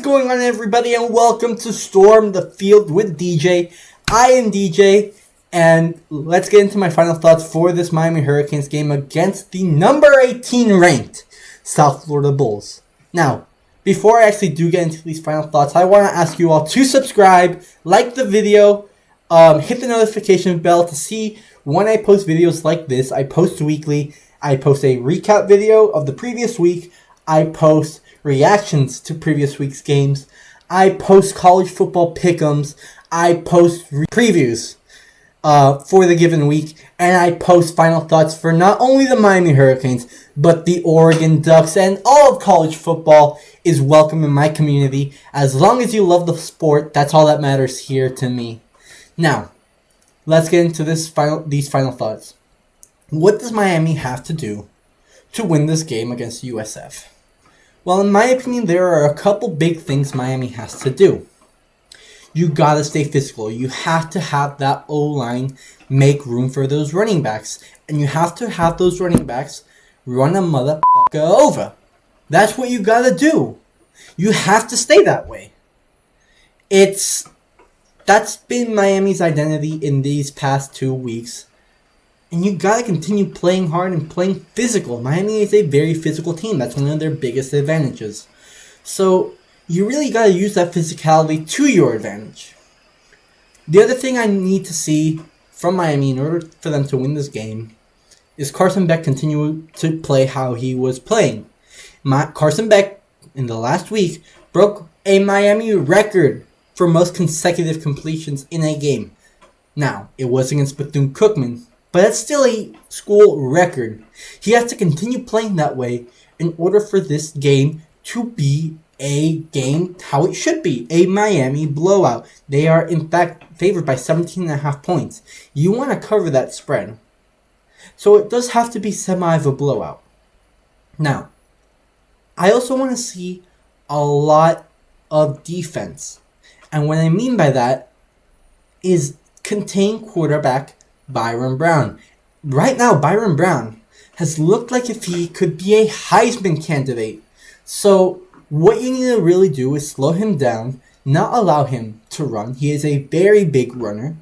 going on, everybody, and welcome to Storm the Field with DJ. I am DJ, and let's get into my final thoughts for this Miami Hurricanes game against the number 18 ranked South Florida Bulls. Now, before I actually do get into these final thoughts, I want to ask you all to subscribe, like the video, hit the notification bell to see when I post videos like this. I post weekly. I post a recap video of the previous week. I post reactions to previous week's games. I post college football pick'ems. I post previews for the given week. And I post final thoughts for not only the Miami Hurricanes, but the Oregon Ducks. And all of college football is welcome in my community. As long as you love the sport, that's all that matters here to me. Now, let's get into these final thoughts. What does Miami have to do to win this game against USF? Well, in my opinion, there are a couple big things Miami has to do. You gotta stay physical. You have to have that O-line make room for those running backs. And you have to have those running backs run a motherfucker over. That's what you gotta do. You have to stay that way. That's been Miami's identity in these past 2 weeks. And you gotta continue playing hard and playing physical. Miami is a very physical team. That's one of their biggest advantages. So you really gotta use that physicality to your advantage. The other thing I need to see from Miami in order for them to win this game is Carson Beck continue to play how he was playing. Carson Beck, in the last week, broke a Miami record for most consecutive completions in a game. Now, it was against Bethune-Cookman, but that's still a school record. He has to continue playing that way in order for this game to be a game how it should be, a Miami blowout. They are, in fact, favored by 17.5 points. You want to cover that spread. So it does have to be semi of a blowout. Now, I also want to see a lot of defense. And what I mean by that is contain quarterback Byron Brown. Right now, Byron Brown has looked like if he could be a Heisman candidate. So what you need to really do is slow him down, not allow him to run. He is a very big runner.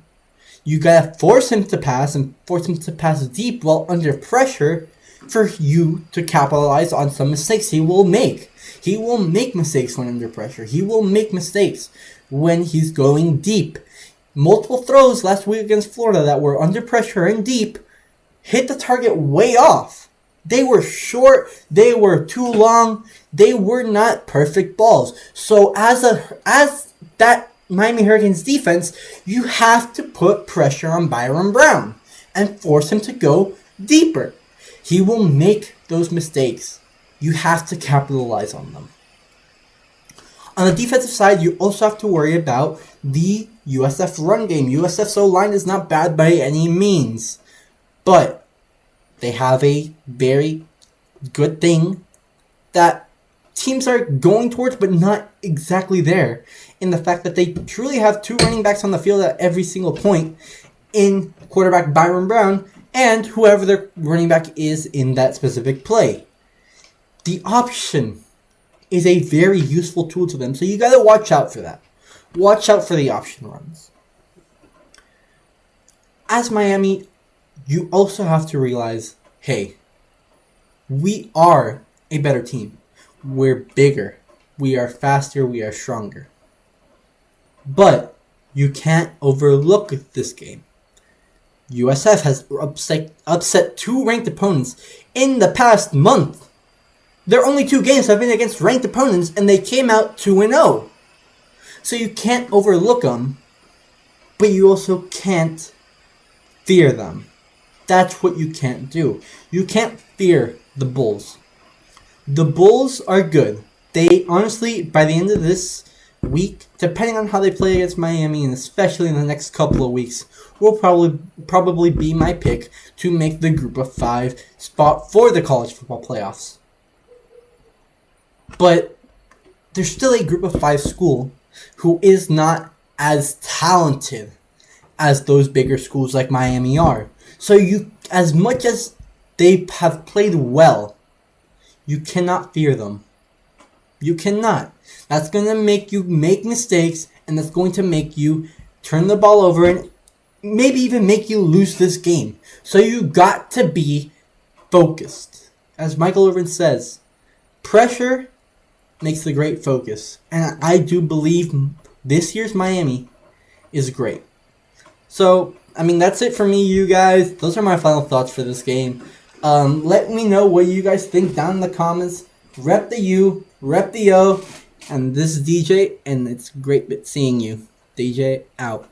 You gotta force him to pass and force him to pass deep while under pressure for you to capitalize on some mistakes he will make. He will make mistakes when under pressure. He will make mistakes when he's going deep. Multiple throws last week against Florida that were under pressure and deep hit the target way off. They were short. They were too long. They were not perfect balls. So as that Miami Hurricanes defense, you have to put pressure on Byron Brown and force him to go deeper. He will make those mistakes. You have to capitalize on them. On the defensive side, you also have to worry about the USF run game. USF's O-line is not bad by any means, but they have a very good thing that teams are going towards, but not exactly there, in the fact that they truly have two running backs on the field at every single point in quarterback Byron Brown and whoever their running back is in that specific play. The option is a very useful tool to them, so you gotta watch out for that. Watch out for the option runs. As Miami, you also have to realize, hey, we are a better team. We're bigger. We are faster. We are stronger. But you can't overlook this game. USF has upset two ranked opponents in the past month. Their only two games have been against ranked opponents, and they came out 2-0. So you can't overlook them, but you also can't fear them. That's what you can't do. You can't fear the Bulls. The Bulls are good. They honestly, by the end of this week, depending on how they play against Miami, and especially in the next couple of weeks, will probably be my pick to make the Group of 5 spot for the college football playoffs. But there's still a Group of 5 school who is not as talented as those bigger schools like Miami are. So as much as they have played well, you cannot fear them. You cannot. That's going to make you make mistakes, and that's going to make you turn the ball over and maybe even make you lose this game. So you got to be focused. As Michael Irvin says, pressure makes the great focus. And I do believe this year's Miami is great. So, I mean, that's it for me, you guys. Those are my final thoughts for this game. Let me know what you guys think down in the comments. Rep the U, rep the O. And this is DJ, and it's great seeing you. DJ out.